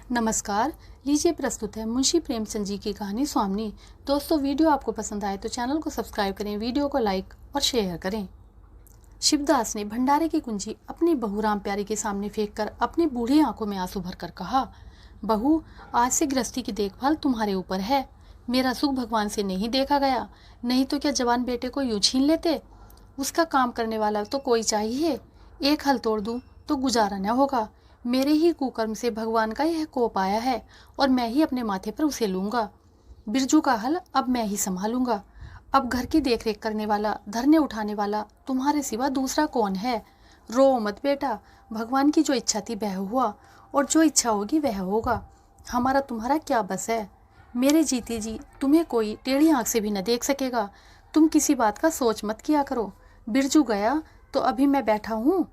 नमस्कार। लीजिए प्रस्तुत है मुंशी प्रेमचंद जी की कहानी स्वामिनी। दोस्तों, वीडियो आपको पसंद आए तो चैनल को सब्सक्राइब करें, वीडियो को लाइक और शेयर करें। शिवदास ने भंडारे की कुंजी अपनी बहू राम प्यारी के सामने फेंक कर अपनी बूढ़ी आंखों में आंसू भरकर कहा, बहू, आज से गृहस्थी की देखभाल तुम्हारे ऊपर है। मेरा सुख भगवान से नहीं देखा गया, नहीं तो क्या जवान बेटे को यूं छीन लेते। उसका काम करने वाला तो कोई चाहिए। एक हल तोड़ दूं तो गुजारा न होगा। मेरे ही कुकर्म से भगवान का यह कोप आया है और मैं ही अपने माथे पर उसे लूंगा। बिरजू का हल अब मैं ही संभालूंगा। अब घर की देखरेख करने वाला, धरने उठाने वाला तुम्हारे सिवा दूसरा कौन है। रो मत बेटा, भगवान की जो इच्छा थी वह हुआ और जो इच्छा होगी वह होगा। हमारा तुम्हारा क्या बस है। मेरे जीते जी तुम्हें कोई टेढ़ी आंख से भी न देख सकेगा। तुम किसी बात का सोच मत किया करो। बिरजू गया तो अभी मैं बैठा हूँ।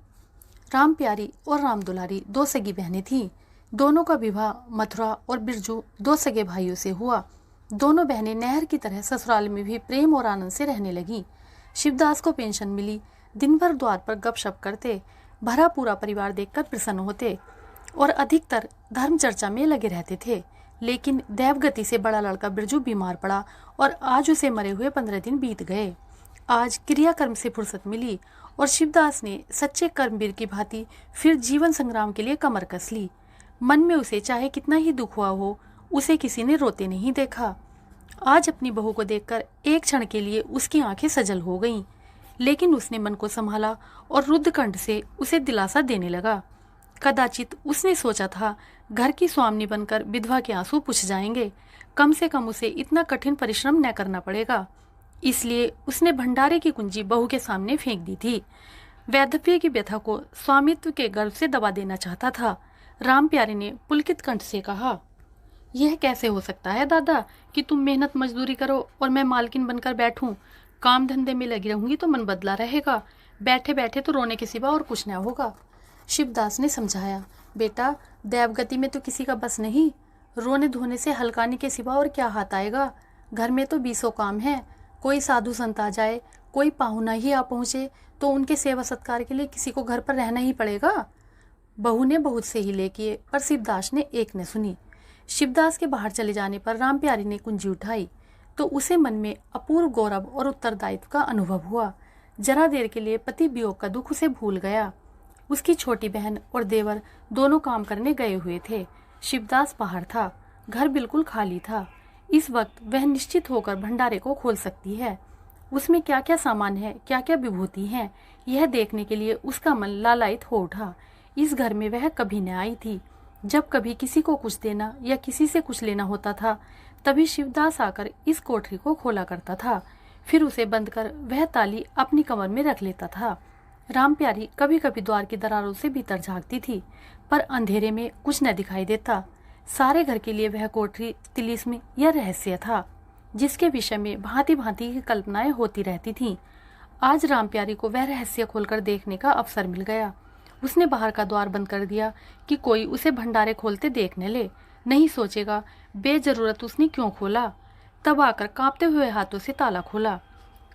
राम प्यारी और राम दुलारी दो सगी बहनें थीं। दोनों का विवाह मथुरा और बिरजू दो सगे भाइयों से हुआ। दोनों बहनें नहर की तरह ससुराल में भी प्रेम और आनंद से रहने लगीं। शिवदास को पेंशन मिली। दिन भर द्वार पर गपशप करते, भरा पूरा परिवार देखकर प्रसन्न होते और अधिकतर धर्म चर्चा में लगे रहते थे। लेकिन दैवगति से बड़ा लड़का बिरजू बीमार पड़ा और आज उसे मरे हुए 15 दिन बीत गए। आज क्रियाकर्म से फुर्सत मिली और शिवदास ने सच्चे कर्मवीर की भांति फिर जीवन संग्राम के लिए कमर कस ली। मन में उसे चाहे कितना ही दुख हुआ हो, उसे किसी ने रोते नहीं देखा। आज अपनी बहू को देखकर एक क्षण के लिए उसकी आंखें सजल हो गईं, लेकिन उसने मन को संभाला और रुद्ध कंठ से उसे दिलासा देने लगा। कदाचित उसने सोचा था घर की स्वामिनी बनकर विधवा के आंसू पुछ जाएंगे, कम से कम उसे इतना कठिन परिश्रम न करना पड़ेगा। इसलिए उसने भंडारे की कुंजी बहू के सामने फेंक दी थी। वैधव्य की व्यथा को स्वामित्व के गर्व से दबा देना चाहता था। राम प्यारे ने पुलकित कंठ से कहा, यह कैसे हो सकता है दादा कि तुम मेहनत मजदूरी करो और मैं मालकिन बनकर बैठूं। काम धंधे में लगी रहूंगी तो मन बदला रहेगा, बैठे बैठे तो रोने के सिवा और कुछ न होगा। शिवदास ने समझाया, बेटा, दैवगति में तो किसी का बस नहीं। रोने धोने से हलकाने के सिवा और क्या हाथ आएगा। घर में तो 20 काम है। कोई साधु संत आ जाए, कोई पाहुना ही आ पहुंचे तो उनके सेवा सत्कार के लिए किसी को घर पर रहना ही पड़ेगा। बहू ने बहुत से हिले किए पर शिवदास ने एक न सुनी। शिवदास के बाहर चले जाने पर राम प्यारी ने कुंजी उठाई तो उसे मन में अपूर्व गौरव और उत्तरदायित्व का अनुभव हुआ। जरा देर के लिए पति वियोग का दुख उसे भूल गया। उसकी छोटी बहन और देवर दोनों काम करने गए हुए थे। शिवदास बाहर था। घर बिल्कुल खाली था। इस वक्त वह निश्चित होकर भंडारे को खोल सकती है। उसमें क्या क्या सामान है, क्या क्या विभूति है, यह देखने के लिए उसका मन लालायित हो उठा। इस घर में वह कभी न आई थी। जब कभी किसी को कुछ देना या किसी से कुछ लेना होता था, तभी शिवदास आकर इस कोठरी को खोला करता था। फिर उसे बंद कर वह ताली अपनी कमर में रख लेता था। राम प्यारी कभी कभी द्वार की दरारों से भीतर झांकती थी, पर अंधेरे में कुछ न दिखाई देता। सारे घर के लिए वह कोठरी तिलिस्म या रहस्य था, जिसके विषय में भांति भांति की कल्पनाएं होती रहती थीं। आज राम प्यारी को वह रहस्य खोलकर देखने का अवसर मिल गया। उसने बाहर का द्वार बंद कर दिया कि कोई उसे भंडारे खोलते देख न ले। नहीं सोचेगा बेजरूरत उसने क्यों खोला। तब आकर कांपते हुए हाथों से ताला खोला।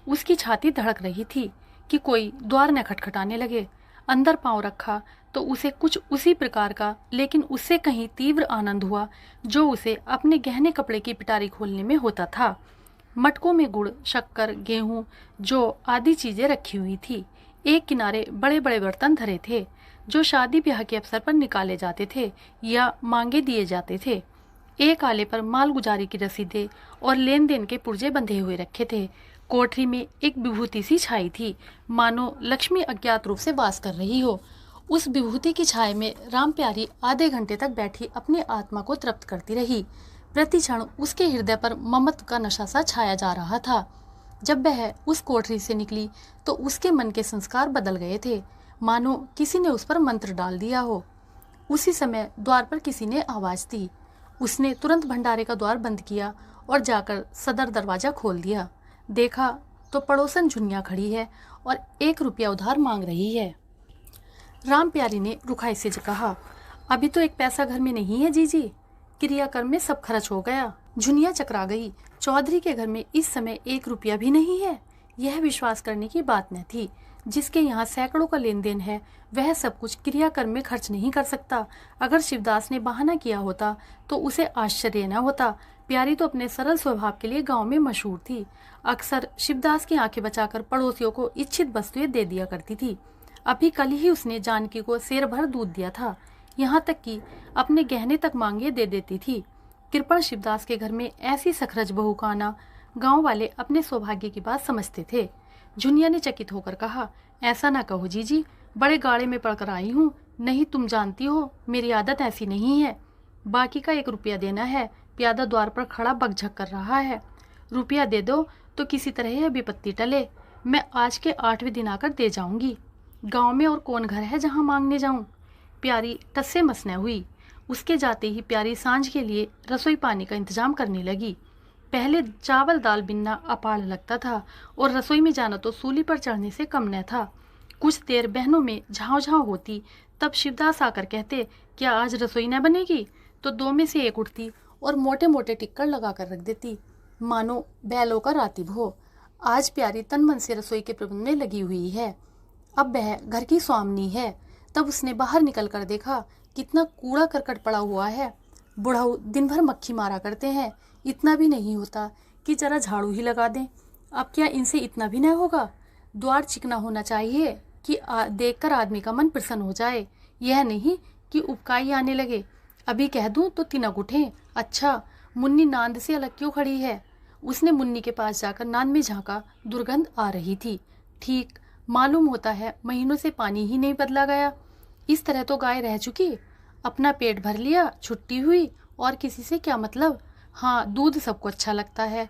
उसकी छाती धड़क रही थी कि कोई द्वार न खटखटाने लगे। अंदर पांव रखा तो उसे कुछ उसी प्रकार का, लेकिन उससे कहीं तीव्र आनंद हुआ जो उसे अपने गहने कपड़े की पिटारी खोलने में होता था। मटकों में गुड़, शक्कर, गेहूं, जौ आदि चीजें रखी हुई थी। एक किनारे बड़े बड़े बर्तन धरे थे जो शादी ब्याह के अवसर पर निकाले जाते थे या मांगे दिए जाते थे। एक आले पर मालगुजारी की रसीदें और लेन देन के पुर्जे बंधे हुए रखे थे। कोठरी में एक विभूति सी छाई थी, मानो लक्ष्मी अज्ञात रूप से वास कर रही हो। उस विभूति की छाया में राम प्यारी आधे घंटे तक बैठी अपनी आत्मा को तृप्त करती रही। प्रति क्षण उसके हृदय पर ममत्व का नशा सा छाया जा रहा था। जब वह उस कोठरी से निकली तो उसके मन के संस्कार बदल गए थे, मानो किसी ने उस पर मंत्र डाल दिया हो। उसी समय द्वार पर किसी ने आवाज दी। उसने तुरंत भंडारे का द्वार बंद किया और जाकर सदर दरवाजा खोल दिया। देखा तो पड़ोसन झुनिया खड़ी है और 1 रुपया उधार मांग रही है। राम प्यारी ने रुखाई से कहा, अभी तो 1 पैसा घर में नहीं है जीजी, क्रियाकर्म में सब खर्च हो गया। झुनिया चकरा गई। चौधरी के घर में इस समय 1 रुपया भी नहीं है। यह विश्वास करने की बात न थी। जिसके यहाँ सैकड़ों का लेन देन है, वह सब कुछ क्रियाकर्म में खर्च नहीं कर सकता। अगर शिवदास ने बहाना किया होता तो उसे आश्चर्य न होता। प्यारी तो अपने सरल स्वभाव के लिए गांव में मशहूर थी। अक्सर शिवदास की आंखें बचाकर पड़ोसियों को इच्छित वस्तुएं दे दिया करती थी। अभी कल ही उसने जानकी को सेर भर दूध दिया था, यहाँ तक कि अपने गहने तक मांगे दे देती थी। कृपण शिवदास के घर में ऐसी सखरज बहू का आना गाँव वाले अपने सौभाग्य की बात समझते थे। झुनिया ने चकित होकर कहा, ऐसा ना कहो जीजी, बड़े गाड़े में पड़कर आई हूँ। नहीं, तुम जानती हो मेरी आदत ऐसी नहीं है। बाकी का 1 रुपया देना है। प्यादा द्वार पर खड़ा बकझक कर रहा है। रुपया दे दो तो किसी तरह यह विपत्ति टले। मैं आज के 8वें दिन आकर दे जाऊंगी। गांव में और कौन घर है जहां मांगने जाऊं? प्यारी टस्से मसने हुई। उसके जाते ही प्यारी सांझ के लिए रसोई पानी का इंतजाम करने लगी। पहले चावल दाल बिनना अपार लगता था और रसोई में जाना तो सूली पर चढ़ने से कम न था। कुछ देर बहनों में झाँव झाँव होती, तब शिवदास आकर कहते, क्या आज रसोई न बनेगी? तो 2 में से 1 उठती और मोटे मोटे टिक्कर लगा कर रख देती, मानो बैलों का रातिब हो। आज प्यारी तन मन से रसोई के प्रबंध में लगी हुई है। अब वह घर की स्वामिनी है। तब उसने बाहर निकल कर देखा, कितना कूड़ा करकट पड़ा हुआ है। बुढ़ाऊ दिन भर मक्खी मारा करते हैं, इतना भी नहीं होता कि जरा झाड़ू ही लगा दें। अब क्या इनसे इतना भी न होगा? द्वार चिकना होना चाहिए कि देखकर आदमी का मन प्रसन्न हो जाए, यह नहीं कि उबकाई आने लगे। अभी कह दूं तो तिनक उठे। अच्छा, मुन्नी नांद से अलग क्यों खड़ी है? उसने मुन्नी के पास जाकर नांद में झांका, दुर्गंध आ रही थी। ठीक, मालूम होता है महीनों से पानी ही नहीं बदला गया। इस तरह तो गाय रह चुकी। अपना पेट भर लिया, छुट्टी हुई, और किसी से क्या मतलब। हाँ, दूध सबको अच्छा लगता है।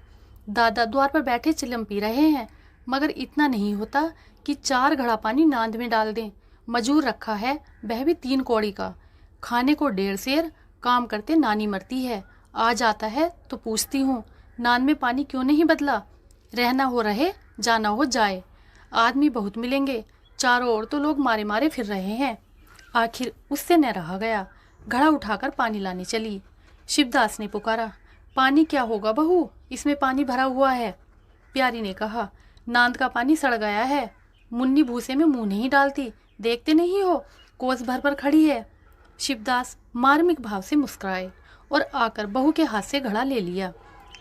दादा द्वार पर बैठे चिलम पी रहे हैं, मगर इतना नहीं होता कि 4 घड़ा पानी नांद में डाल दें। मजूर रखा है, वह भी 3 कौड़ी का। खाने को 1.5 सेर, काम करते नानी मरती है। आ जाता है तो पूछती हूँ, नांद में पानी क्यों नहीं बदला? रहना हो रहे, जाना हो जाए। आदमी बहुत मिलेंगे, चारों ओर तो लोग मारे मारे फिर रहे हैं। आखिर उससे न रहा गया, घड़ा उठाकर पानी लाने चली। शिवदास ने पुकारा, पानी क्या होगा बहू, इसमें पानी भरा हुआ है। प्यारी ने कहा, नांद का पानी सड़ गया है। मुन्नी भूसे में मुंह नहीं डालती, देखते नहीं हो, कोस भर पर खड़ी है। शिवदास मार्मिक भाव से मुस्कुराए और आकर बहू के हाथ से घड़ा ले लिया।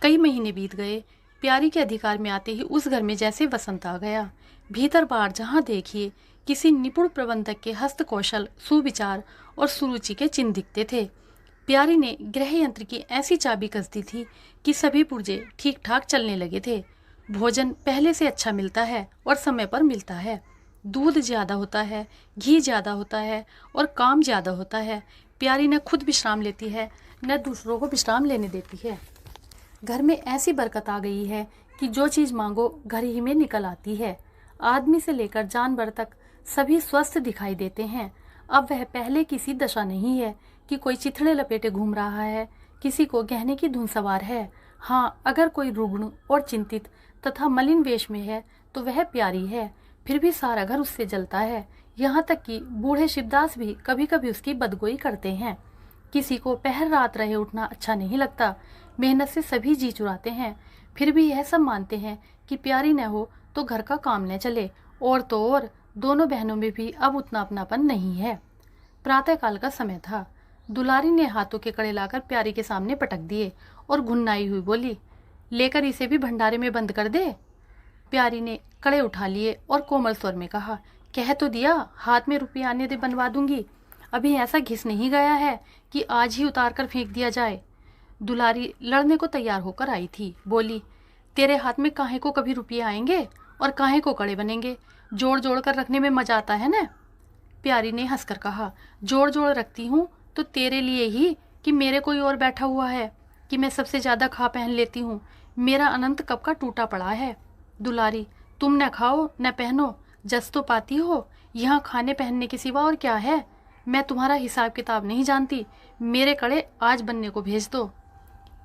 कई महीने बीत गए। प्यारी के अधिकार में आते ही उस घर में जैसे वसंत आ गया। भीतर बाहर जहाँ देखिए किसी निपुण प्रबंधक के हस्त कौशल, सुविचार और सुरुचि के चिन्ह दिखते थे। प्यारी ने गृह यंत्र की ऐसी चाबी कस दी थी कि सभी पुर्जे ठीक ठाक चलने लगे थे। भोजन पहले से अच्छा मिलता है और समय पर मिलता है। दूध ज़्यादा होता है, घी ज़्यादा होता है और काम ज़्यादा होता है। प्यारी न खुद विश्राम लेती है, न दूसरों को विश्राम लेने देती है। घर में ऐसी बरकत आ गई है कि जो चीज़ मांगो घर ही में निकल आती है। आदमी से लेकर जानवर तक सभी स्वस्थ दिखाई देते हैं। अब वह पहले किसी दशा नहीं है कि कोई चिथड़े लपेटे घूम रहा है, किसी को गहने की धुन सवार है। हाँ, अगर कोई रुग्ण और चिंतित तथा मलिन वेश में है तो वह प्यारी है। फिर भी सारा घर उससे जलता है। यहाँ तक कि बूढ़े शिवदास भी कभी कभी उसकी बदगोई करते हैं। किसी को पहर रात रहे उठना अच्छा नहीं लगता। मेहनत से सभी जी चुराते हैं, फिर भी यह सब मानते हैं कि प्यारी न हो तो घर का काम न चले। और तो और दोनों बहनों में भी अब उतना अपनापन नहीं है। प्रातःकाल का समय था। दुलारी ने हाथों के कड़े लाकर प्यारी के सामने पटक दिए और घुन्नाई हुई बोली, लेकर इसे भी भंडारे में बंद कर दे। प्यारी ने कड़े उठा लिए और कोमल स्वर में कहा, कह तो दिया हाथ में रुपये आने दे, बनवा दूंगी। अभी ऐसा घिस नहीं गया है कि आज ही उतार कर फेंक दिया जाए। दुलारी लड़ने को तैयार होकर आई थी। बोली, तेरे हाथ में काहे को कभी रुपये आएंगे और काहे को कड़े बनेंगे? जोड़ जोड़ कर रखने में मजा आता है ना। प्यारी ने हंसकर कहा, जोड़ जोड़ रखती हूँ तो तेरे लिए ही कि मेरे कोई और बैठा हुआ है, कि मैं सबसे ज्यादा खा पहन लेती हूँ। मेरा अनंत कब का टूटा पड़ा है। दुलारी, तुम न खाओ न पहनो, जस तो पाती हो। यहाँ खाने पहनने के सिवा और क्या है? मैं तुम्हारा हिसाब किताब नहीं जानती। मेरे कड़े आज बनने को भेज दो।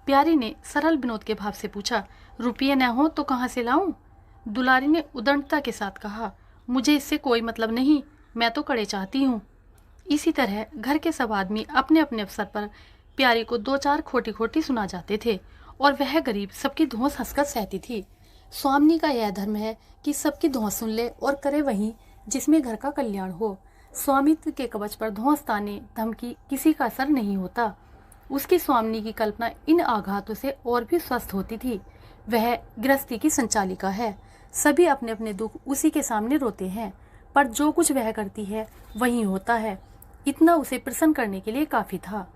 प्यारी ने सरल विनोद के भाव से पूछा, रुपये न हो तो कहाँ से लाऊं? दुलारी ने उदंडता के साथ कहा, मुझे इससे कोई मतलब नहीं, मैं तो कड़े चाहती हूँ। इसी तरह घर के सब आदमी अपने अपने अवसर पर प्यारी को 2-4 खोटी खोटी सुना जाते थे और वह गरीब सबकी धौंस हंसकर सहती थी। स्वामिनी का यह धर्म है कि सबकी धौंस सुन ले और करे वही जिसमें घर का कल्याण हो। स्वामित्व के कवच पर धौंस ताने धमकी किसी का असर नहीं होता। उसकी स्वामिनी की कल्पना इन आघातों से और भी स्वस्थ होती थी। वह गृहस्थी की संचालिका है। सभी अपने अपने दुख उसी के सामने रोते हैं, पर जो कुछ वह करती है वही होता है। इतना उसे प्रसन्न करने के लिए काफी था।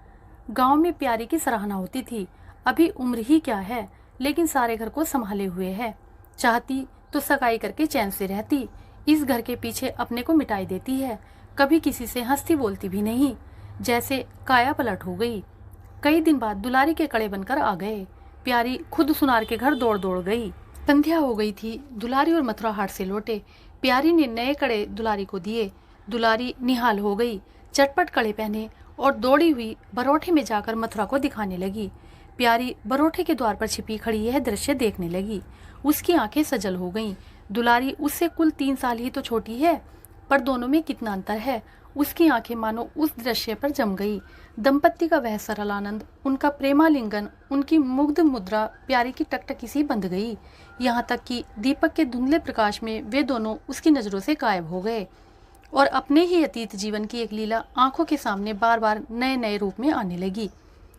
गांव में प्यारी की सराहना होती थी। अभी उम्र ही क्या है, लेकिन सारे घर को संभाले हुए है। चाहती तो सगाई करके चैन से रहती। इस घर के पीछे अपने को मिटाई देती है। कभी किसी से हंसती बोलती भी नहीं, जैसे काया पलट हो गई। कई दिन बाद दुलारी के कड़े बनकर आ गए। प्यारी खुद सुनार के घर दौड़ दौड़ गई। संध्या हो गई थी। दुलारी और मथुरा हाट से लौटे। प्यारी ने नए कड़े दुलारी को दिए। दुलारी निहाल हो गई, चटपट कड़े पहने और दौड़ी हुई बरोठे में जाकर मथुरा को दिखाने लगी। प्यारी बरोठे के द्वार पर छिपी खड़ी यह दृश्य देखने लगी। उसकी आंखें सजल हो गईं। दुलारी उससे कुल 3 साल ही तो छोटी है, पर दोनों में कितना अंतर है। उसकी आंखें मानो उस दृश्य पर जम गई। दंपत्ति का वह सरल आनंद, उनका प्रेमालिंगन, उनकी मुग्ध मुद्रा प्यारी की टकटकी सी बंध गई। यहाँ तक कि दीपक के धुंधले प्रकाश में वे दोनों उसकी नजरों से गायब हो गए और अपने ही अतीत जीवन की एक लीला आंखों के सामने बार बार नए नए रूप में आने लगी।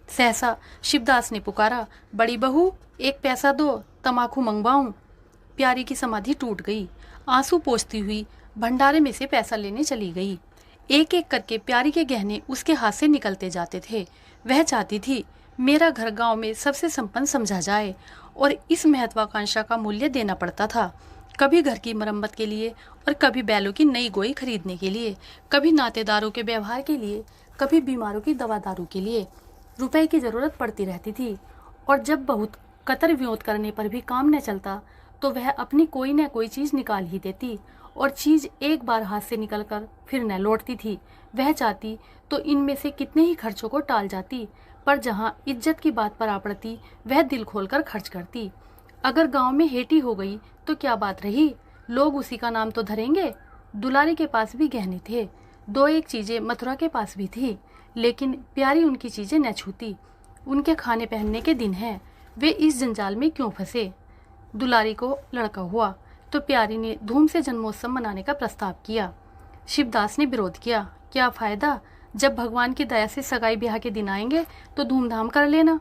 सहसा शिवदास ने पुकारा, बड़ी बहू, एक पैसा दो, तमाकू मंगवाऊं। प्यारी की समाधि टूट गई। आंसू पोंछती हुई भंडारे में से पैसा लेने चली गई। एक एक करके प्यारी के गहने उसके हाथ से निकलते जाते थे। वह चाहती थी मेरा घर गांव में सबसे संपन्न समझा जाए, और इस महत्वाकांक्षा का मूल्य देना पड़ता था। कभी घर की मरम्मत के लिए और कभी बैलों की नई गोई खरीदने के लिए, कभी नातेदारों के व्यवहार के लिए, कभी बीमारों की दवा दारू के लिए रुपए की जरूरत पड़ती रहती थी। और जब बहुत कतर विनोद करने पर भी काम न चलता तो वह अपनी कोई न कोई चीज निकाल ही देती, और चीज एक बार हाथ से निकलकर फिर न लौटती थी। वह चाहती तो इनमें से कितने ही खर्चों को टाल जाती, पर जहाँ इज्जत की बात पर आ पड़ती वह दिल खोलकर खर्च करती। अगर गांव में हेटी हो गई तो क्या बात रही, लोग उसी का नाम तो धरेंगे। दुलारी के पास भी गहने थे, 2-1 चीजें मथुरा के पास भी थी, लेकिन प्यारी उनकी चीजें न छूती। उनके खाने पहनने के दिन हैं, वे इस जंजाल में क्यों फंसे। दुलारी को लड़का हुआ तो प्यारी ने धूम से जन्मोत्सव मनाने का प्रस्ताव किया। शिवदास ने विरोध किया, क्या फायदा, जब भगवान की दया से सगाई ब्याह के दिन आएंगे तो धूमधाम कर लेना।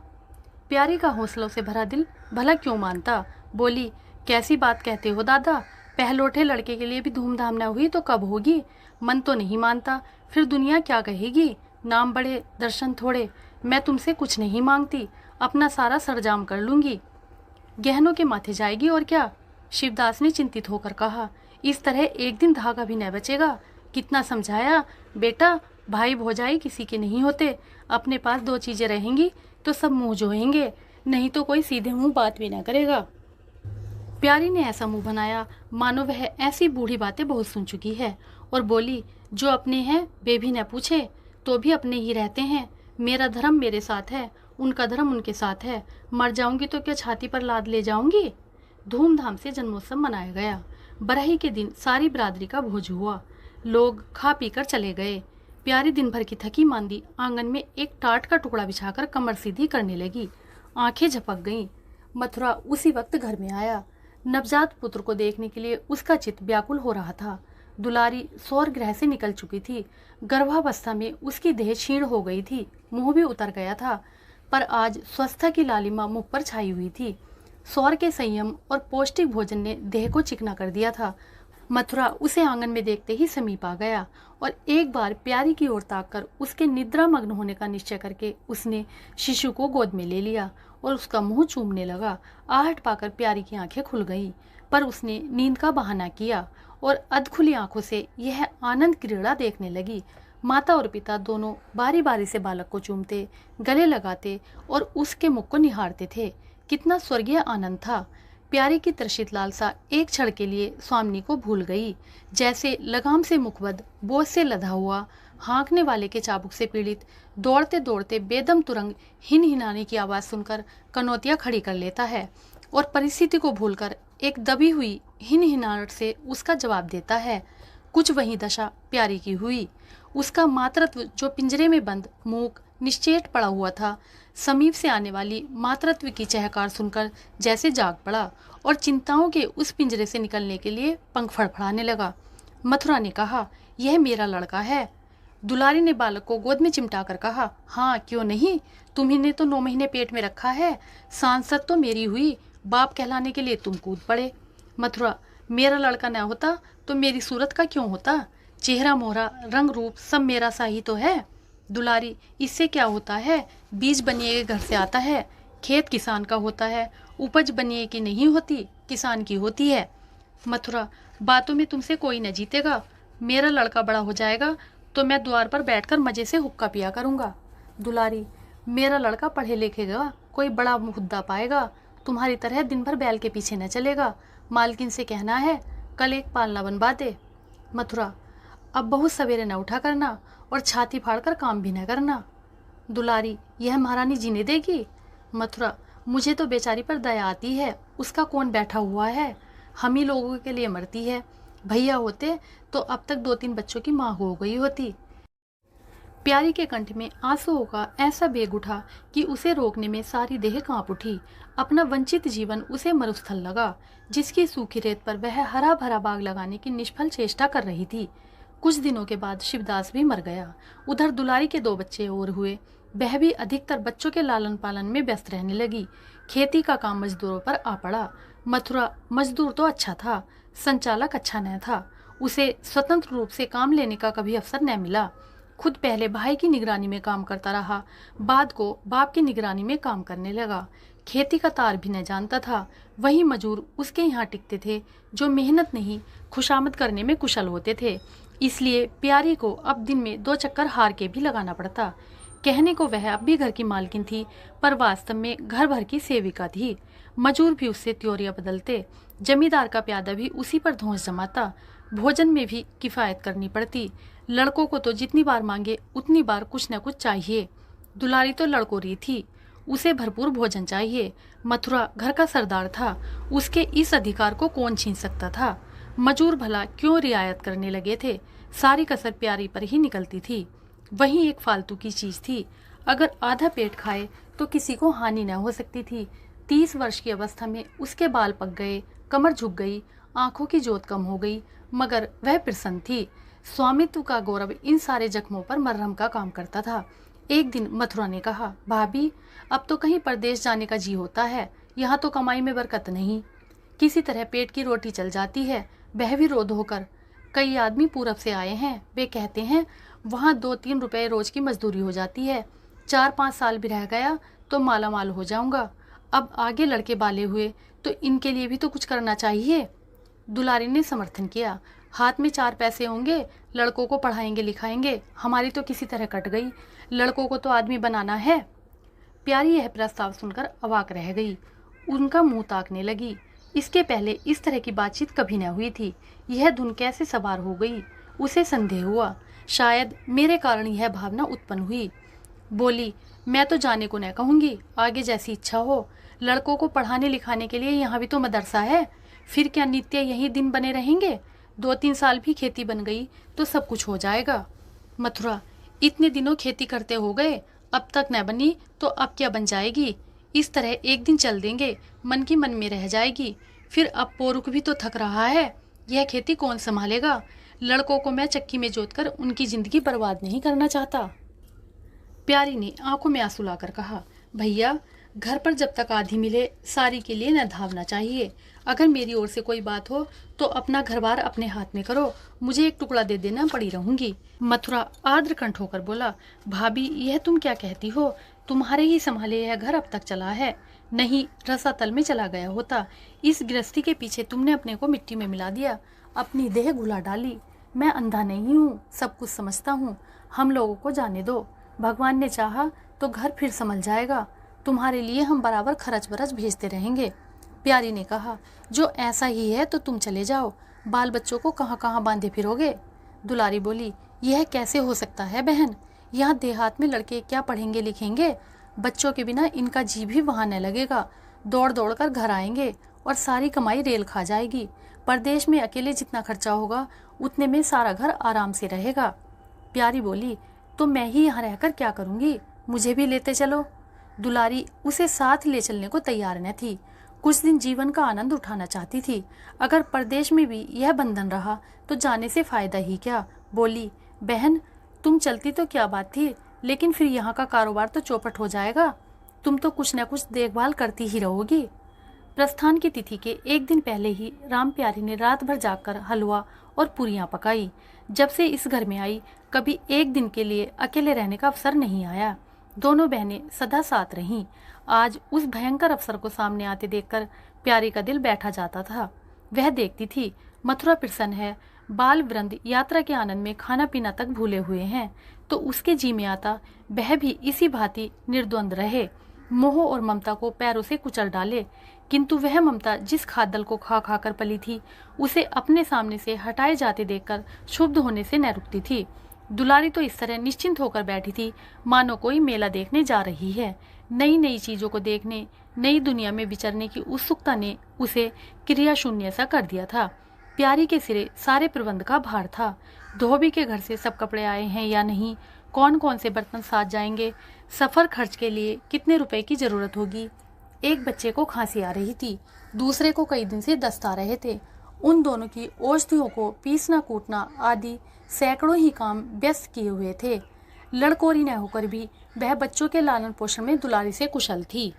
प्यारी का हौसलों से भरा दिल भला क्यों मानता। बोली, कैसी बात कहते हो दादा, पहलौठे लड़के के लिए भी धूमधाम न हुई तो कब होगी। मन तो नहीं मानता, फिर दुनिया क्या कहेगी। नाम बड़े दर्शन थोड़े, मैं तुमसे कुछ नहीं मांगती, अपना सारा सरजाम कर लूंगी, गहनों के माथे जाएगी और क्या। शिवदास ने चिंतित होकर कहा, इस तरह एक दिन धागा भी न बचेगा। कितना समझाया, बेटा भाई भौजाई किसी के नहीं होते, अपने पास 2 चीजें रहेंगी तो सब मुंह जोहेंगे, नहीं तो कोई सीधे मुंह बात भी ना करेगा। प्यारी ने ऐसा मुंह बनाया मानो वह ऐसी बूढ़ी बातें बहुत सुन चुकी है, और बोली, जो अपने हैं वे भी न पूछे तो भी अपने ही रहते हैं। मेरा धर्म मेरे साथ है, उनका धर्म उनके साथ है। मर जाऊंगी तो क्या छाती पर लाद ले जाऊंगी। धूमधाम से जन्मोत्सव मनाया गया। बरही के दिन सारी बिरादरी का भोज हुआ। लोग खा पी कर चले गए। प्यारी दिन भर की थकी मांदी आंगन में एक टाट का टुकड़ा बिछाकर कमर सीधी करने लगी। आंखें झपक गईं। मथुरा उसी वक्त घर में आया। नवजात पुत्र को देखने के लिए उसका चित्त व्याकुल हो रहा था। दुलारी सौर ग्रह से निकल चुकी थी। गर्भावस्था में उसकी देह क्षीण हो गई थी, मुंह भी उतर गया था, पर आज स्वस्थता की लालिमा मुख पर छाई हुई थी। सौर के संयम और पौष्टिक भोजन ने देह को चिकना कर दिया था। मथुरा उसे आंगन में देखते ही समीप आ गया और एक बार प्यारी की ओर ताककर उसके निद्रा मग्न होने का निश्चय करके उसने शिशु को गोद में ले लिया और उसका मुंह चूमने लगा। आहट पाकर प्यारी की आंखें खुल गईं, पर उसने नींद का बहाना किया और अधखुली आंखों से यह आनंद क्रीड़ा देखने लगी। माता और पिता दोनों बारी बारी से बालक को चूमते, गले लगाते और उसके मुख को निहारते थे। कितना स्वर्गीय आनंद था। प्यारी की त्रसित लालसा एक क्षण के लिए स्वामिनी को भूल गई। जैसे लगाम से मुखबद्ध, बोझ से लदा हुआ, हाँकने वाले के चाबुक से पीड़ित, दौड़ते दौड़ते बेदम तुरंग हिन हिनाने की आवाज सुनकर कनौतियां खड़ी कर लेता है और परिस्थिति को भूलकर एक दबी हुई हिन हिनाहट से उसका जवाब देता है। कुछ वही दशा प्यारी की हुई। उसका मातृत्व जो पिंजरे में बंद, मूक, निश्चेत पड़ा हुआ था। समीप से आने वाली मातृत्व की चहकार सुनकर जैसे जाग पड़ा और चिंताओं के उस पिंजरे से निकलने के लिए पंख फड़फड़ाने लगा। मथुरा ने कहा, यह मेरा लड़का है। दुलारी ने बालक को गोद में चिमटा कर कहा, हाँ क्यों नहीं, तुम्ही ने तो 9 महीने पेट में रखा है। सांसद तो मेरी हुई, बाप कहलाने के लिए तुम कूद पड़े। मथुरा, मेरा लड़का न होता तो मेरी सूरत का क्यों होता? चेहरा मोहरा रंग रूप सब मेरा सा ही तो है। दुलारी, इससे क्या होता है? बीज बनिए के घर से आता है, खेत किसान का होता है, उपज बनिए की नहीं होती, किसान की होती है। मथुरा, बातों में तुमसे कोई न जीतेगा। मेरा लड़का बड़ा हो जाएगा तो मैं द्वार पर बैठकर मजे से हुक्का पिया करूंगा। दुलारी, मेरा लड़का पढ़े लिखेगा, कोई बड़ा मुद्दा पाएगा, तुम्हारी तरह दिन भर बैल के पीछे न चलेगा। मालकिन से कहना है कल एक पालना बनवा दे। मथुरा, अब बहुत सवेरे न उठा करना और छाती फाड़कर काम भी न करना। दुलारी, यह महारानी जीने देगी? मथुरा, मुझे तो बेचारी पर दया आती है, उसका कौन बैठा हुआ है, हम ही लोगों के लिए मरती है। भैया होते तो अब तक 2-3 बच्चों की माँ हो गई होती। प्यारी के कंठ में आंसुओं का ऐसा बेग उठा कि उसे रोकने में सारी देह कांप उठी। अपना वंचित जीवन उसे मरुस्थल लगा, जिसकी सूखी रेत पर वह हरा भरा बाग लगाने की निष्फल चेष्टा कर रही थी। कुछ दिनों के बाद शिवदास भी मर गया। उधर दुलारी के 2 बच्चे और हुए। वह भी अधिकतर बच्चों के लालन पालन में व्यस्त रहने लगी। खेती का काम मजदूरों पर आ पड़ा। मथुरा मजदूर तो अच्छा था, संचालक अच्छा न था। उसे स्वतंत्र रूप से काम लेने का कभी अवसर न मिला। खुद पहले भाई की निगरानी में काम करता रहा, बाद को बाप की निगरानी में काम करने लगा। खेती का तार भी न जानता था। वही मजूर उसके यहाँ टिकते थे जो मेहनत नहीं खुशामद करने में कुशल होते थे। इसलिए प्यारी को अब दिन में 2 चक्कर हार के भी लगाना पड़ता। कहने को वह अब भी घर की मालकिन थी, पर वास्तव में घर भर की सेविका थी। मजूर भी उससे त्योरियां बदलते, जमींदार का प्यादा भी उसी पर धौंस जमाता। भोजन में भी किफायत करनी पड़ती। लड़कों को तो जितनी बार मांगे उतनी बार कुछ न कुछ चाहिए। दुलारी तो लड़कोरी थी, उसे भरपूर भोजन चाहिए। मथुरा घर का सरदार था, उसके इस अधिकार को कौन छीन सकता था? मजूर भला क्यों रियायत करने लगे थे? सारी कसर प्यारी पर ही निकलती थी। वही एक फालतू की चीज थी, अगर आधा पेट खाए तो किसी को हानि न हो सकती थी। 30 वर्ष की अवस्था में उसके बाल पक गए, कमर झुक गई, आंखों की जोत कम हो गई, मगर वह प्रसन्न थी। स्वामित्व का गौरव इन सारे जख्मों पर मरहम का काम करता था। एक दिन मथुरा ने कहा, भाभी अब तो कहीं परदेश जाने का जी होता है, यहाँ तो कमाई में बरकत नहीं, किसी तरह पेट की रोटी चल जाती है, वह भी रोध होकर। कई आदमी पूरब से आए हैं, वे कहते हैं वहाँ 2-3 रुपए रोज की मजदूरी हो जाती है। 4-5 साल भी रह गया तो माला माल हो जाऊंगा। अब आगे लड़के बाले हुए तो इनके लिए भी तो कुछ करना चाहिए। दुलारी ने समर्थन किया, हाथ में 4 पैसे होंगे, लड़कों को पढ़ाएंगे लिखाएंगे, हमारी तो किसी तरह कट गई, लड़कों को तो आदमी बनाना है। प्यारी यह प्रस्ताव सुनकर अवाक रह गई, उनका मुंह ताकने लगी। इसके पहले इस तरह की बातचीत कभी न हुई थी। यह धुन कैसे सवार हो गई, उसे संदेह हुआ। शायद मेरे कारण यह भावना उत्पन्न हुई। बोली, मैं तो जाने को न कहूँगी, आगे जैसी इच्छा हो। लड़कों को पढ़ाने लिखाने के लिए यहाँ भी तो मदरसा है, फिर क्या नित्य यही दिन बने रहेंगे? 2-3 साल भी खेती बन गई तो सब कुछ हो जाएगा। मथुरा, इतने दिनों खेती करते हो गए, अब तक न बनी तो अब क्या बन जाएगी? इस तरह एक दिन चल देंगे, मन की मन में रह जाएगी। फिर अब पोरुख भी तो थक रहा है, यह खेती कौन संभालेगा? लड़कों को मैं चक्की में जोतकर उनकी जिंदगी बर्बाद नहीं करना चाहता। प्यारी ने आंखों में आंसू लाकर कहा, भैया घर पर जब तक आधी मिले सारी के लिए न धावना चाहिए। अगर मेरी ओर से कोई बात हो तो अपना घर बार अपने हाथ में करो, मुझे एक टुकड़ा दे देना, पड़ी रहूंगी। मथुरा आर्द्र कंठ होकर बोला, भाभी यह तुम क्या कहती हो? तुम्हारे ही संभाले यह घर अब तक चला है, नहीं रसातल में चला गया होता। इस गृहस्थी के पीछे तुमने अपने को मिट्टी में मिला दिया, अपनी देह घुला डाली। मैं अंधा नहीं हूँ, सब कुछ समझता हूँ। हम लोगों को जाने दो, भगवान ने चाहा तो घर फिर संभल जाएगा। तुम्हारे लिए हम बराबर खर्च बरच भेजते रहेंगे। प्यारी ने कहा, जो ऐसा ही है तो तुम चले जाओ, बाल बच्चों को कहाँ कहाँ बांधे फिरोगे? दुलारी बोली, यह कैसे हो सकता है बहन? यहाँ देहात में लड़के क्या पढ़ेंगे लिखेंगे? बच्चों के बिना इनका जी भी वहाँ न लगेगा। दौड़ दौड़ कर घर आएंगे और सारी कमाई रेल खा जाएगी। परदेश में अकेले जितना खर्चा होगा उतने में सारा घर आराम से रहेगा। प्यारी बोली, तो मैं ही यहाँ रहकर क्या करूँगी? मुझे भी लेते चलो। दुलारी उसे साथ ले चलने को तैयार न थी। कुछ दिन जीवन का आनंद उठाना चाहती थी। अगर परदेश में भी यह बंधन रहा तो जाने से फायदा ही क्या। बोली, बहन तुम चलती तो क्या बात थी, लेकिन फिर यहाँ का कारोबार तो चौपट हो जाएगा। तुम तो कुछ न कुछ देखभाल करती ही रहोगी। प्रस्थान की तिथि के एक दिन पहले ही राम प्यारी ने रात भर जागकर हलवा और पूरियां पकाई। जब से इस घर में आई कभी एक दिन के लिए अकेले रहने का अवसर नहीं आया। दोनों बहनें सदा साथ रहीं। आज उस भयंकर अवसर को सामने आते देखकर प्यारी का दिल बैठा जाता था। वह देखती थी मथुरा प्रसन्न है, बाल वृंद यात्रा के आनंद में खाना पीना तक भूले हुए हैं, तो उसके जी में आता वह भी इसी भांति निर्द्वंद रहे, मोह और ममता को पैरों से कुचल डाले। किंतु वह ममता जिस खाद्दल को खा खा कर पली थी, उसे अपने सामने से हटाए जाते देखकर क्षुब्ध होने से न रुकती थी। दुलारी तो इस तरह निश्चिंत होकर बैठी थी मानो कोई मेला देखने जा रही है। नई नई चीजों को देखने, नई दुनिया में विचरने की उत्सुकता ने उसे क्रिया शून्य सा कर दिया था। प्यारी के सिरे सारे प्रबंध का भार था। धोबी के घर से सब कपड़े आए हैं या नहीं, कौन कौन से बर्तन साथ जाएंगे, सफर खर्च के लिए कितने रुपए की जरूरत होगी। एक बच्चे को खांसी आ रही थी, दूसरे को कई दिन से दस्त आ रहे थे। उन दोनों की औषधियों को पीसना कूटना आदि सैकड़ों ही काम व्यस्त किए हुए थे। लड़कोरी न होकर भी वह बच्चों के लालन पोषण में दुलारी से कुशल थी।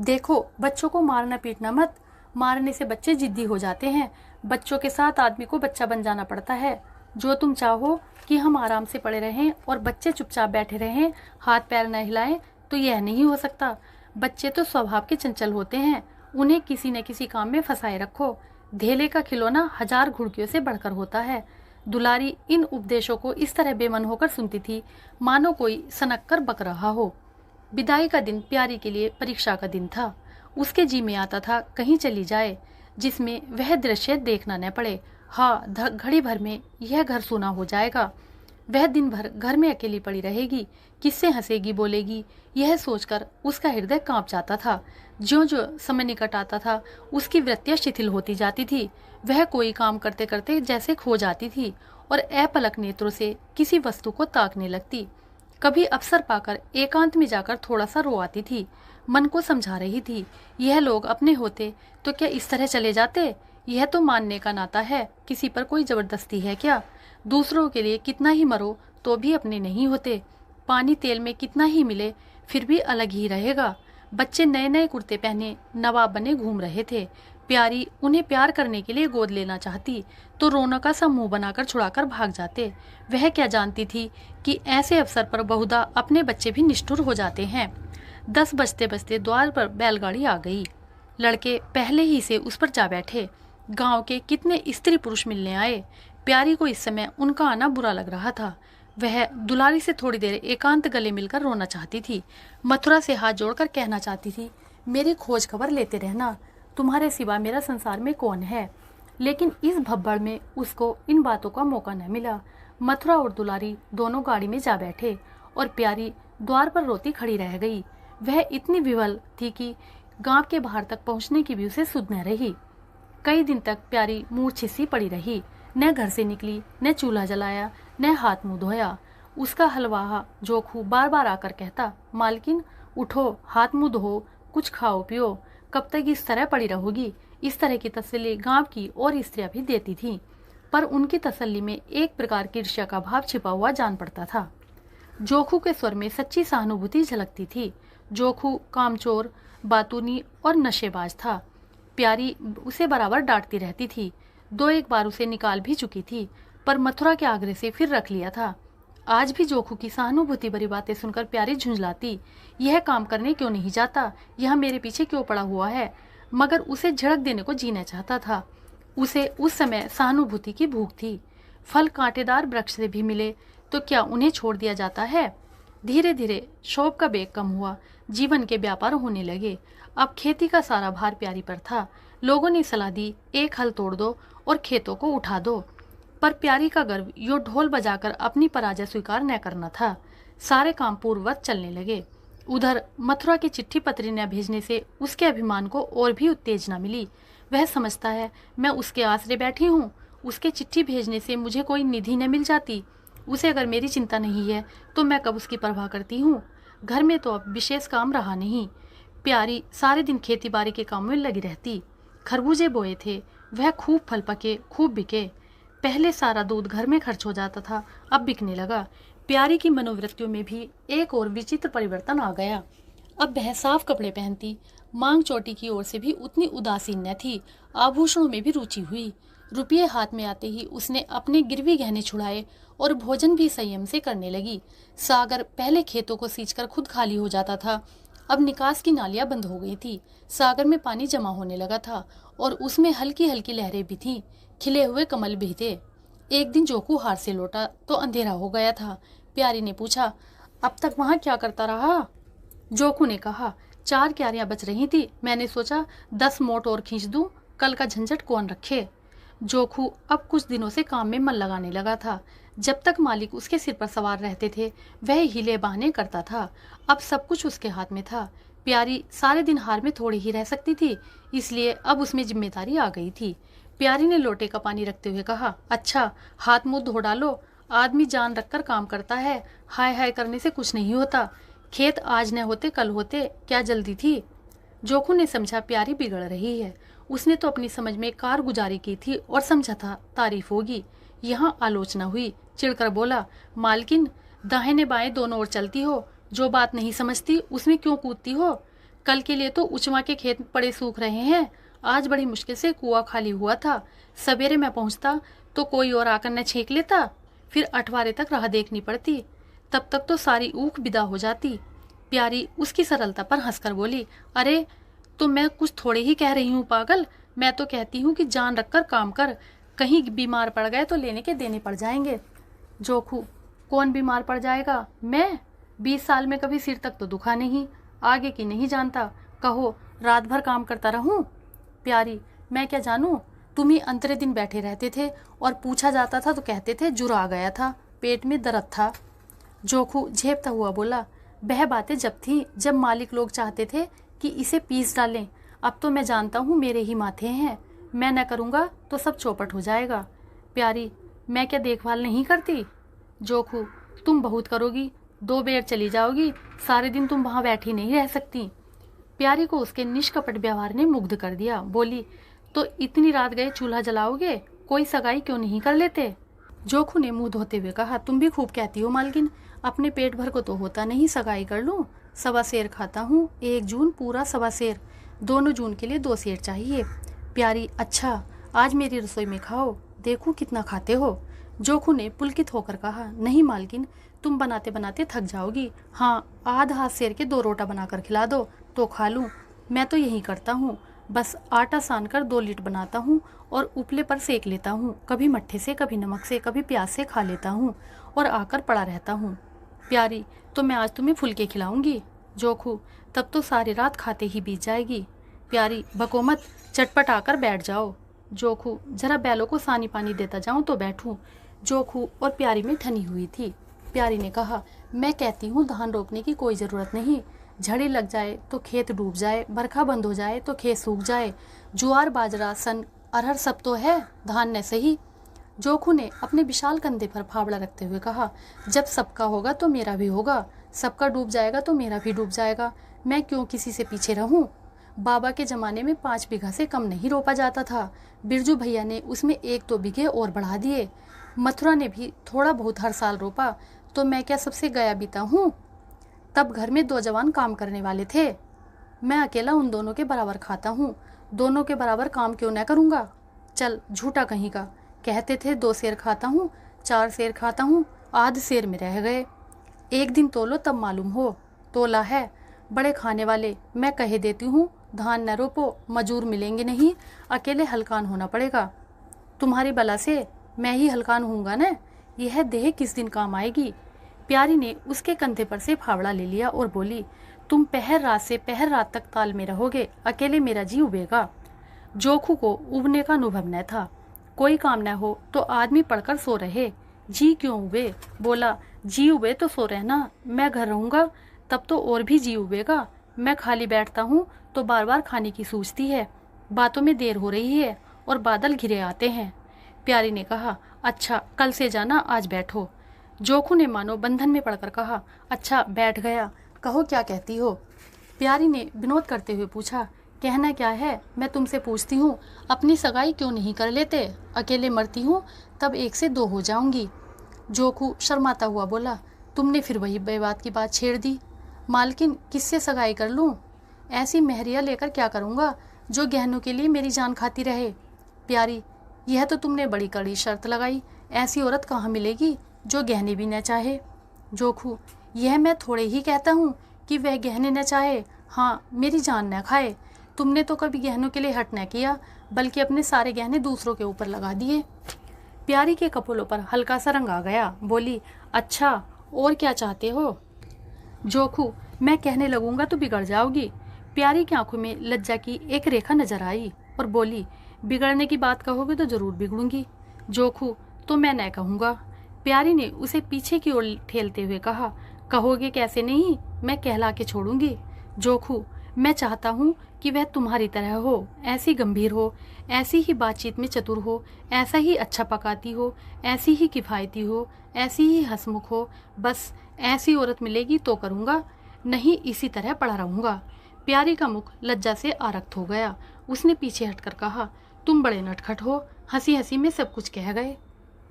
देखो, बच्चों को मारना पीटना मत, मारने से बच्चे जिद्दी हो जाते हैं। बच्चों के साथ आदमी को बच्चा बन जाना पड़ता है। जो तुम चाहो कि हम आराम से पड़े रहें और बच्चे चुपचाप बैठे रहें, हाथ पैर न हिलाएं, तो यह नहीं हो सकता। बच्चे तो स्वभाव के चंचल होते हैं, उन्हें किसी न किसी काम में फंसाए रखो। धेले का खिलौना 1000 घुड़कियों से बढ़कर होता है। दुलारी इन उपदेशों को इस तरह बेमन होकर सुनती थी मानो कोई सनक कर बक रहा हो। विदाई का दिन प्यारी के लिए परीक्षा का दिन था। उसके जी में आता था कहीं चली जाए जिसमें वह दृश्य देखना न पड़े। हाँ, घड़ी भर में यह घर सूना हो जाएगा। वह दिन भर घर में अकेली पड़ी रहेगी, किससे हंसेगी बोलेगी, यह सोचकर उसका हृदय कांप जाता था। ज्यों ज्यों समय निकट आता था उसकी वृत्तियां शिथिल होती जाती थी। वह कोई काम करते करते जैसे खो जाती थी और अपलक नेत्रों से किसी वस्तु को ताकने लगती। कभी अवसर पाकर एकांत में जाकर थोड़ा सा रो आती थी। मन को समझा रही थी, यह लोग अपने होते तो क्या इस तरह चले जाते। यह तो मानने का नाता है, किसी पर कोई जबरदस्ती है क्या। दूसरों के लिए कितना ही मरो तो भी अपने नहीं होते। पानी तेल में कितना ही मिले फिर भी अलग ही रहेगा। बच्चे नए नए कुर्ते पहने नवाब बने घूम रहे थे। प्यारी उन्हें प्यार करने के लिए गोद लेना चाहती तो रौनक सा मुंह बनाकर छुड़ाकर भाग जाते। वह क्या जानती थी कि ऐसे अवसर पर बहुधा अपने बच्चे भी निष्ठुर हो जाते हैं। 10 बजते बजते द्वार पर बैलगाड़ी आ गई। लड़के पहले ही से उस पर जा बैठे। गांव के कितने स्त्री पुरुष मिलने आए। प्यारी को इस समय उनका आना बुरा लग रहा था। वह दुलारी से थोड़ी देर एकांत गले मिलकर रोना चाहती थी। मथुरा से हाथ जोड़कर कहना चाहती थी, मेरी खोज खबर लेते रहना, तुम्हारे सिवा मेरा संसार में कौन है। लेकिन इस भब्बड़ में उसको इन बातों का मौका न मिला। मथुरा और दुलारी दोनों गाड़ी में जा बैठे और प्यारी द्वार पर रोती खड़ी रह गई। वह इतनी विवल थी कि गांव के बाहर तक पहुंचने की भी उसे सुध न रही। कई दिन तक प्यारी मूर्छित सी पड़ी रही। न घर से निकली, न चूल्हा जलाया, न हाथ मुंह धोया। उसका हलवाहा जोखू बार बार आकर कहता, मालकिन उठो, हाथ मुंह धो, कुछ खाओ पियो, कब तक इस तरह पड़ी रहोगी। इस तरह की तसल्ली गांव की और स्त्रियां भी देती थीं, पर उनकी तसल्ली में एक प्रकार की ईर्ष्या का भाव छिपा हुआ जान पड़ता था। जोखू के स्वर में सच्ची सहानुभूति झलकती थी। जोखू कामचोर, बातूनी और नशेबाज था। प्यारी उसे बराबर डांटती रहती थी। 2-1 बार उसे निकाल भी चुकी थी, पर मथुरा के आग्रह से फिर रख लिया था। आज भी जोखू की सहानुभूति भरी बातें सुनकर प्यारी झुंझलाती, यह काम करने क्यों नहीं जाता, यह मेरे पीछे क्यों पड़ा हुआ है। मगर उसे झड़क देने को जीना चाहता था। उसे उस समय सहानुभूति की भूख थी। फल कांटेदार वृक्ष से भी मिले तो क्या उन्हें छोड़ दिया जाता है। धीरे धीरे शोभ का बेग कम हुआ, जीवन के व्यापार होने लगे। अब खेती का सारा भार प्यारी पर था। लोगों ने सलाह दी, एक हल तोड़ दो और खेतों को उठा दो, पर प्यारी का गर्व यो ढोल बजाकर अपनी पराजय स्वीकार न करना था। सारे काम पूर्ववत चलने लगे। उधर मथुरा की चिट्ठी पत्री न भेजने से उसके अभिमान को और भी उत्तेजना मिली। वह समझता है मैं उसके आसरे बैठी हूँ, उसके चिट्ठी भेजने से मुझे कोई निधि न मिल जाती। उसे अगर मेरी चिंता नहीं है तो मैं कब उसकी परवाह करती हूँ। घर में तो अब विशेष काम रहा नहीं। प्यारी सारे दिन खेती बाड़ी के काम में लगी रहती। खरबूजे बोए थे, वह खूब फल पके, खूब बिके। पहले सारा दूध घर में खर्च हो जाता था, अब बिकने लगा। प्यारी की मनोवृत्तियों में भी एक और विचित्र परिवर्तन आ गया। अब वह साफ कपड़े पहनती, मांग चोटी की ओर से भी उतनी उदासीन न थी। आभूषणों में भी रुचि हुई। रुपये हाथ में आते ही उसने अपने गिरवी गहने छुड़ाए और भोजन भी संयम से करने लगी। सागर पहले खेतों को सींचकर खुद खाली हो जाता था, अब निकास की नालियां बंद हो गई थी। सागर में पानी जमा होने लगा था और उसमें हल्की हल्की लहरें भी थीं। खिले हुए कमल भी थे। एक दिन जोकू हार से लौटा तो अंधेरा हो गया था। प्यारी ने पूछा, अब तक वहां क्या करता रहा? जोकू ने कहा, 4 क्यारियां बच रही थी, मैंने सोचा 10 मोट और खींच दूं, कल का झंझट कौन रखे। जोकू अब कुछ दिनों से काम में मन लगाने लगा था। जब तक मालिक उसके सिर पर सवार रहते थे वह हीले बहाने करता था। अब सब कुछ उसके हाथ में था। प्यारी सारे दिन हार में थोड़ी ही रह सकती थी, इसलिए अब उसमें जिम्मेदारी आ गई थी। प्यारी ने लोटे का पानी रखते हुए कहा, अच्छा हाथ मुंह धो डालो, आदमी जान रखकर काम करता है, हाय हाय करने से कुछ नहीं होता। खेत आज न होते कल होते, क्या जल्दी थी। जोखू ने समझा प्यारी बिगड़ रही है। उसने तो अपनी समझ में कारगुजारी की थी और समझा था तारीफ होगी। यहाँ आलोचना हुई। चिढ़कर बोला, मालकिन दाहिने बाएं दोनों ओर चलती हो, जो बात नहीं समझती उसमें क्यों कूदती हो। कल के लिए तो उचमा के खेत पड़े सूख रहे हैं, आज बड़ी मुश्किल से कुआं खाली हुआ था। सवेरे मैं पहुंचता तो कोई और आकर न छेक लेता, फिर 8वारे तक राह देखनी पड़ती, तब तक तो सारी ऊख विदा हो जाती। प्यारी उसकी सरलता पर हंसकर बोली, अरे तो मैं कुछ थोड़े ही कह रही हूँ पागल, मैं तो कहती हूँ कि जान रखकर काम कर, कहीं बीमार पड़ गए तो लेने के देने पड़ जाएंगे। जोखू, कौन बीमार पड़ जाएगा? मैं 20 साल में कभी सिर तक तो दुखा नहीं, आगे की नहीं जानता, कहो रात भर काम करता रहूं। प्यारी, मैं क्या जानूं, तुम ही अंतरे दिन बैठे रहते थे और पूछा जाता था तो कहते थे जुरा आ गया था, पेट में दर्द था। जोखू झेपता हुआ बोला, वह बातें जब थी जब मालिक लोग चाहते थे कि इसे पीस डालें, अब तो मैं जानता हूँ मेरे ही माथे हैं, मैं न करूँगा तो सब चौपट हो जाएगा। प्यारी, मैं क्या देखभाल नहीं करती? जोखू, तुम बहुत करोगी, 2 बेर चली जाओगी, सारे दिन तुम वहाँ बैठी नहीं रह सकती। प्यारी को उसके निष्कपट व्यवहार ने मुग्ध कर दिया। बोली, तो इतनी रात गए चूल्हा जलाओगे, कोई सगाई क्यों नहीं कर लेते? जोखू ने मुंह धोते हुए कहा, तुम भी खूब कहती हो मालकिन, अपने पेट भर को तो होता नहीं सगाई कर लूं। 1.25 सेर खाता हूँ, 1 जून पूरा 1.25 सेर, दोनों जून के लिए 2 सेर चाहिए। प्यारी, अच्छा आज मेरी रसोई में खाओ, देखूं कितना खाते हो। जोखू ने पुलकित होकर कहा, नहीं मालकिन, तुम बनाते बनाते थक जाओगी, हाँ आध सेर के 2 रोटा बनाकर खिला दो तो खा लूँ। मैं तो यही करता हूँ, बस आटा सान कर 2 लीट बनाता हूँ और उपले पर सेक लेता हूँ, कभी मट्ठे से, कभी नमक से, कभी प्याज से खा लेता हूँ और आकर पड़ा रहता हूँ। प्यारी, तो मैं आज तुम्हें फुलके खिलाऊंगी। जोखू, तब तो सारी रात खाते ही बीत जाएगी। प्यारी, बको मत, चटपट आकर बैठ जाओ। जोखू, जरा बैलों को सानी पानी देता जाऊं तो बैठूं। जोखू और प्यारी में ठनी हुई थी। प्यारी ने कहा, मैं कहती हूँ धान रोपने की कोई ज़रूरत नहीं, झड़ी लग जाए तो खेत डूब जाए, बरखा बंद हो जाए तो खेत सूख जाए, ज्वार बाजरा सन अरहर सब तो है, धान न सही। जोखू ने अपने विशाल कंधे पर फावड़ा रखते हुए कहा, जब सबका होगा तो मेरा भी होगा, सबका डूब जाएगा तो मेरा भी डूब जाएगा, मैं क्यों किसी से पीछे रहूं। बाबा के ज़माने में 5 बीघा से कम नहीं रोपा जाता था, बिरजू भैया ने उसमें 1-2 बीघे और बढ़ा दिए। मथुरा ने भी थोड़ा बहुत हर साल रोपा, तो मैं क्या सबसे गया बीता हूँ। तब घर में 2 जवान काम करने वाले थे, मैं अकेला उन दोनों के बराबर खाता हूँ, दोनों के बराबर काम क्यों न करूँगा। चल झूठा कहीं का, कहते थे 2 सेर खाता हूँ, 4 सेर खाता हूँ, आध सेर में रह गए। एक दिन तोलो तब मालूम हो, तोला है। बड़े खाने वाले, मैं कहे देती हूँ, धान न रोपो, मजूर मिलेंगे नहीं, अकेले हलकान होना पड़ेगा। तुम्हारी बला से मैं ही हलकान हूँगा न, यह देह किस दिन काम आएगी। प्यारी ने उसके कंधे पर से फावड़ा ले लिया और बोली, तुम पहर रात से पहर रात तक ताल में रहोगे, अकेले मेरा जी उबेगा। जोखू को उबने का अनुभव न था, कोई काम न हो तो आदमी पड़कर सो रहे, जी क्यों उबे। बोला, जी उबे तो सो रहना, मैं घर रहूँगा तब तो और भी जी उबेगा, मैं खाली बैठता हूँ तो बार बार खाने की सूझती है, बातों में देर हो रही है और बादल घिरे आते हैं। प्यारी ने कहा, अच्छा कल से जाना, आज बैठो। जोखू ने मानो बंधन में पड़कर कहा, अच्छा बैठ गया, कहो क्या कहती हो। प्यारी ने विनोद करते हुए पूछा, कहना क्या है, मैं तुमसे पूछती हूँ, अपनी सगाई क्यों नहीं कर लेते? अकेले मरती हूँ तब 1 से 2 हो जाऊंगी। जोखू शर्माता हुआ बोला, तुमने फिर वही बेबात की बात छेड़ दी। मालकिन, किससे सगाई कर लूँ? ऐसी महरिया लेकर क्या करूँगा जो गहनों के लिए मेरी जान खाती रहे? प्यारी, यह तो तुमने बड़ी कड़ी शर्त लगाई। ऐसी औरत कहाँ मिलेगी जो गहने भी न चाहे? जोखू, यह मैं थोड़े ही कहता हूँ कि वह गहने न चाहे, हाँ मेरी जान न खाए। तुमने तो कभी गहनों के लिए हट न किया, बल्कि अपने सारे गहने दूसरों के ऊपर लगा दिए। प्यारी के कपोलों पर हल्का सा रंग आ गया। बोली, अच्छा और क्या चाहते हो? जोखू, मैं कहने लगूंगा तो बिगड़ जाओगी। प्यारी की आंखों में लज्जा की एक रेखा नजर आई और बोली, बिगड़ने की बात कहोगे तो जरूर बिगड़ूंगी। जोखू, तो मैं न कहूँगा। प्यारी ने उसे पीछे की ओर ठेलते हुए कहा, कहोगे कैसे नहीं, मैं कहला के छोड़ूंगी। जोखू, मैं चाहता हूँ कि वह तुम्हारी तरह हो, ऐसी गंभीर हो, ऐसी ही बातचीत में चतुर हो, ऐसा ही अच्छा पकाती हो, ऐसी ही किफ़ायती हो, ऐसी ही हंसमुख हो। बस ऐसी औरत मिलेगी तो करूँगा, नहीं इसी तरह पड़ा रहूँगा। प्यारी का मुख लज्जा से आरक्त हो गया। उसने पीछे हटकर कहा, तुम बड़े नटखट हो, हंसी हंसी में सब कुछ कह गए।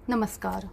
नमस्कार।